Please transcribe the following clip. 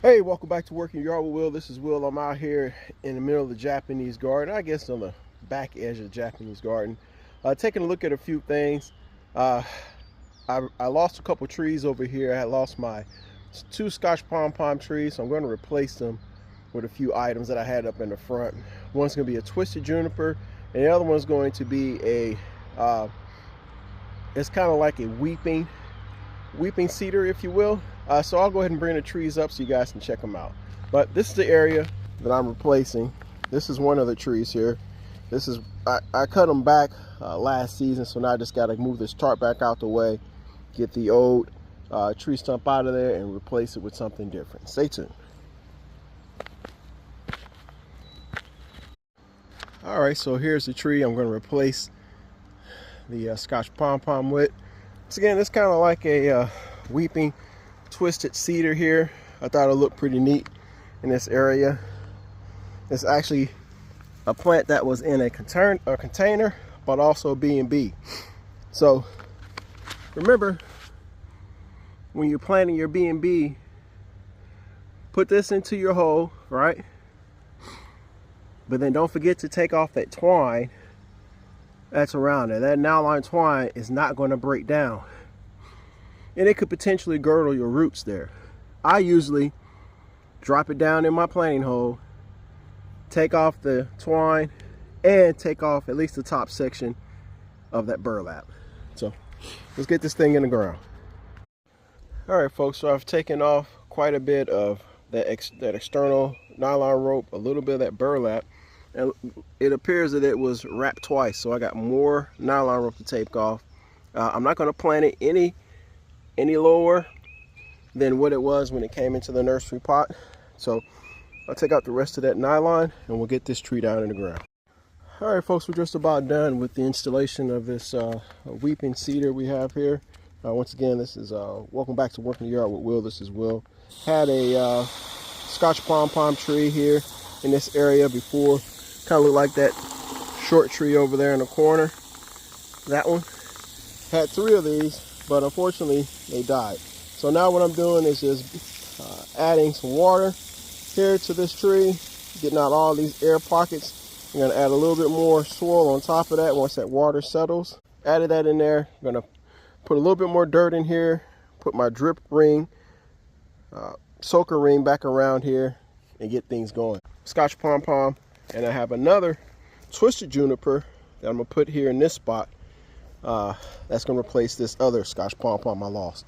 Hey, welcome back to Working Yard with Will. This is Will. I'm out here in the middle of the Japanese garden, I guess on the back edge of the Japanese garden, taking a look at a few things. Uh, I lost a couple trees over here. I had lost my two Scotch pom-pom trees, so I'm going to replace them with a few items that I had up in the front. One's going to be a twisted juniper, and the other one's going to be it's kind of like a weeping cedar, if you will. So I'll go ahead and bring the trees up so you guys can check them out. But this is the area that I'm replacing. This is one of the trees here. This is I cut them back last season, so now I just got to move this tarp back out the way, get the old tree stump out of there, and replace it with something different. Stay tuned. All right, so here's the tree I'm going to replace the Scotch pom-pom with. So again, it's kind of like a weeping twisted cedar here. I thought it looked pretty neat in this area. It's actually a plant that was in a container, but also B&B. So remember, when you're planting your B&B, put this into your hole, right? But then don't forget to take off that twine that's around it. That nylon twine is not going to break down, and it could potentially girdle your roots there. I usually drop it down in my planting hole, take off the twine, and take off at least the top section of that burlap. So let's get this thing in the ground. All right, folks, so I've taken off quite a bit of that external nylon rope, a little bit of that burlap, and it appears that it was wrapped twice, so I got more nylon rope to take off. I'm not going to plant it any lower than what it was when it came into the nursery pot. So I'll take out the rest of that nylon and we'll get this tree down in the ground. All right, folks, we're just about done with the installation of this weeping cedar we have here. Once again, this is welcome back to Working the Yard with Will. This is Will. Had a Scotch pom-pom tree here in this area before. Kind of looked like that short tree over there in the corner. That one had 3 of these, but unfortunately they died. So now what I'm doing is just adding some water here to this tree, getting out all these air pockets. I'm going to add a little bit more soil on top of that once that water settles. Added that in there. I'm going to put a little bit more dirt in here, put my drip ring, soaker ring back around here, and get things going. Scotch pom-pom, and I have another twisted juniper that I'm going to put here in this spot. That's going to replace this other Scotch pom-pom I lost.